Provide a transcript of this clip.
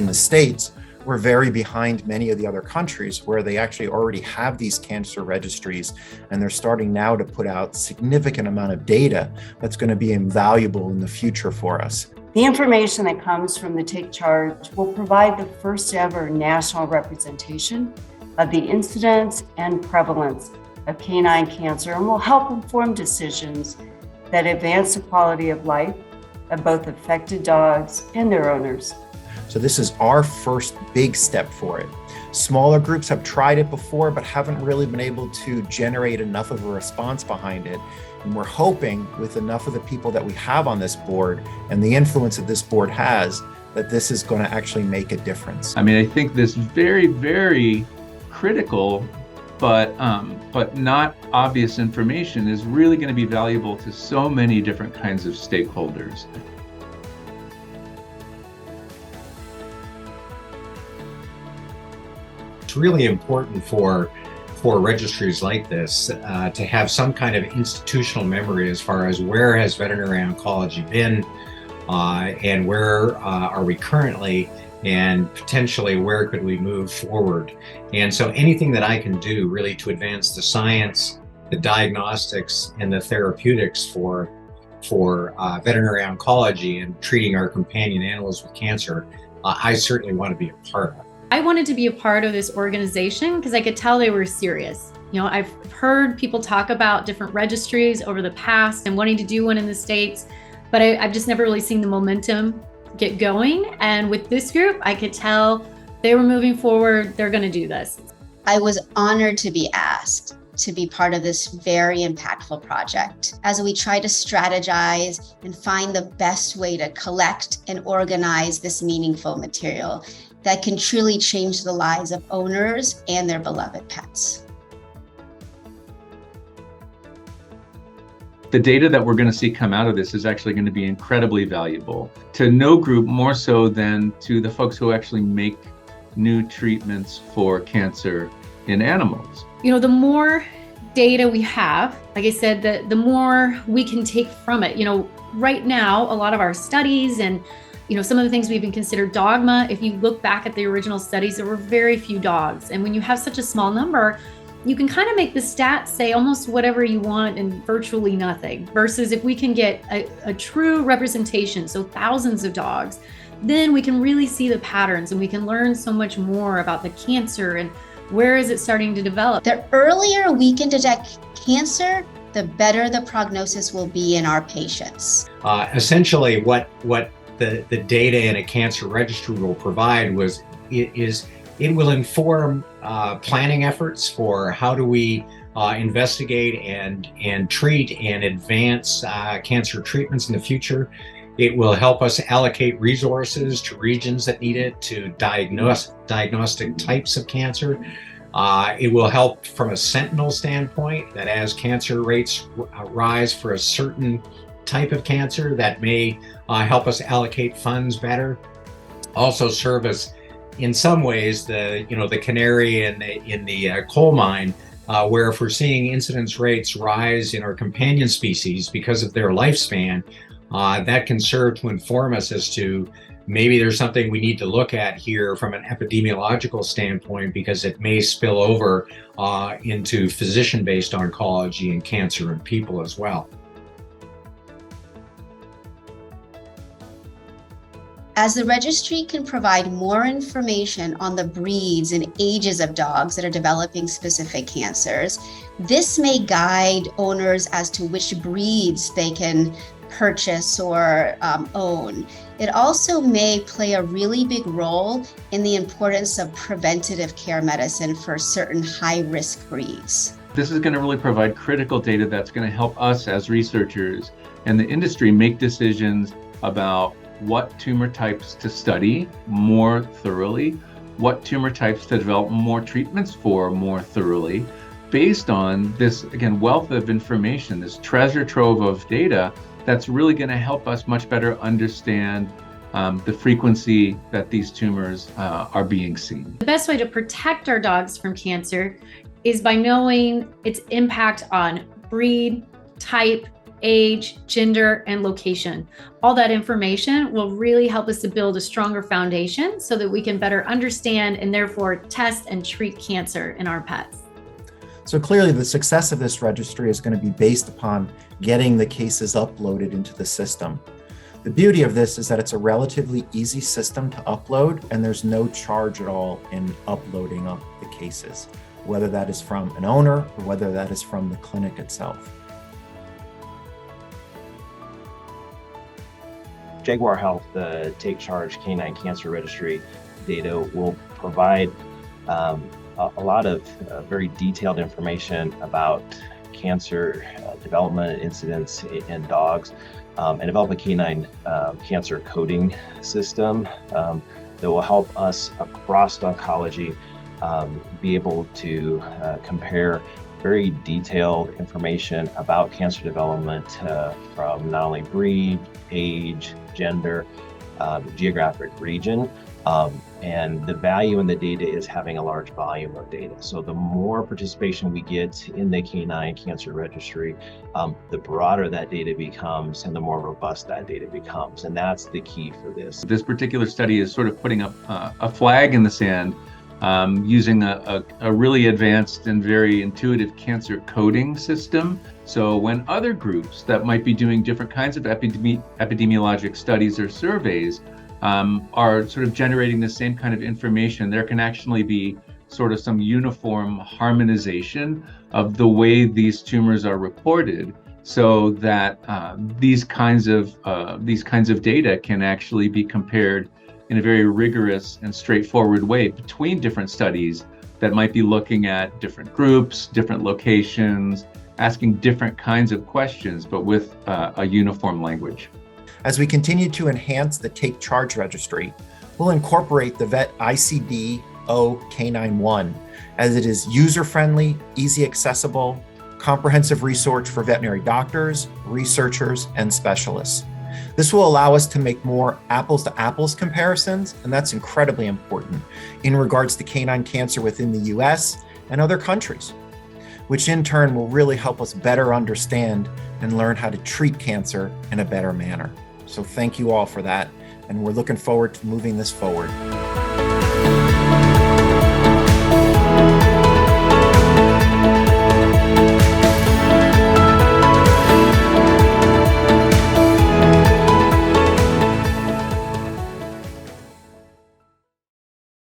in the States, we're very behind many of the other countries where they actually already have these cancer registries, and they're starting now to put out significant amount of data that's going to be invaluable in the future for us. The information that comes from the C.H.A.R.G.E will provide the first ever national representation of the incidence and prevalence of canine cancer and will help inform decisions that advance the quality of life of both affected dogs and their owners. So this is our first big step for it. Smaller groups have tried it before, but haven't really been able to generate enough of a response behind it. And we're hoping with enough of the people that we have on this board and the influence that this board has, that this is going to actually make a difference. I mean, I think this very, very critical but not obvious information is really going to be valuable to so many different kinds of stakeholders. It's really important for registries like this to have some kind of institutional memory as far as where has veterinary oncology been and where are we currently, and potentially where could we move forward. And so anything that I can do really to advance the science, the diagnostics, and the therapeutics for veterinary oncology and treating our companion animals with cancer, I certainly want to be a part of. I wanted to be a part of this organization because I could tell they were serious. You know, I've heard people talk about different registries over the past and wanting to do one in the States, but I've just never really seen the momentum get going. And with this group, I could tell they were moving forward. They're going to do this. I was honored to be asked to be part of this very impactful project as we try to strategize and find the best way to collect and organize this meaningful material that can truly change the lives of owners and their beloved pets. The data that we're going to see come out of this is actually going to be incredibly valuable to no group more so than to the folks who actually make new treatments for cancer in animals. You know, the more data we have, like I said, the more we can take from it. You know, right now, a lot of our studies and some of the things we even consider dogma, if you look back at the original studies, there were very few dogs. And when you have such a small number, you can kind of make the stats say almost whatever you want and virtually nothing. Versus if we can get a true representation, so thousands of dogs, then we can really see the patterns and we can learn so much more about the cancer and where is it starting to develop. The earlier we can detect cancer, the better the prognosis will be in our patients. Essentially, what the data in a cancer registry will provide it will inform planning efforts for how do we investigate and treat and advance cancer treatments in the future. It will help us allocate resources to regions that need it, to diagnostic types of cancer. It will help from a sentinel standpoint, that as cancer rates rise for a certain type of cancer, that may help us allocate funds better. Also serve as, in some ways, the canary in the coal mine, where if we're seeing incidence rates rise in our companion species because of their lifespan, that can serve to inform us as to maybe there's something we need to look at here from an epidemiological standpoint, because it may spill over into physician-based oncology and cancer in people as well. As the registry can provide more information on the breeds and ages of dogs that are developing specific cancers, this may guide owners as to which breeds they can purchase or own. It also may play a really big role in the importance of preventative care medicine for certain high-risk breeds. This is going to really provide critical data that's going to help us as researchers and the industry make decisions about what tumor types to study more thoroughly, what tumor types to develop more treatments for more thoroughly, based on this, again, wealth of information, this treasure trove of data that's really going to help us much better understand the frequency that these tumors are being seen. The best way to protect our dogs from cancer is by knowing its impact on breed, type, age, gender, and location. All that information will really help us to build a stronger foundation so that we can better understand and therefore test and treat cancer in our pets. So clearly the success of this registry is going to be based upon getting the cases uploaded into the system. The beauty of this is that it's a relatively easy system to upload, and there's no charge at all in uploading up the cases, whether that is from an owner or whether that is from the clinic itself. Jaguar Health, the C.H.A.R.G.E Canine Cancer Registry data will provide a lot of very detailed information about cancer development incidents in dogs, and develop a canine cancer coding system that will help us across oncology be able to compare very detailed information about cancer development from not only breed, age, gender, geographic region, and the value in the data is having a large volume of data. So the more participation we get in the Canine Cancer Registry, the broader that data becomes and the more robust that data becomes. And that's the key for this. This particular study is sort of putting up a flag in the sand using a really advanced and very intuitive cancer coding system. So when other groups that might be doing different kinds of epidemiologic studies or surveys are sort of generating the same kind of information, there can actually be sort of some uniform harmonization of the way these tumors are reported, so that these kinds of data can actually be compared in a very rigorous and straightforward way between different studies that might be looking at different groups, different locations, asking different kinds of questions, but with a uniform language. As we continue to enhance the C.H.A.R.G.E registry, we'll incorporate the Vet ICD-0 Canine 1, as it is user-friendly, easy accessible, comprehensive research for veterinary doctors, researchers, and specialists. This will allow us to make more apples-to-apples comparisons, and that's incredibly important in regards to canine cancer within the US and other countries, which in turn will really help us better understand and learn how to treat cancer in a better manner. So thank you all for that, and we're looking forward to moving this forward.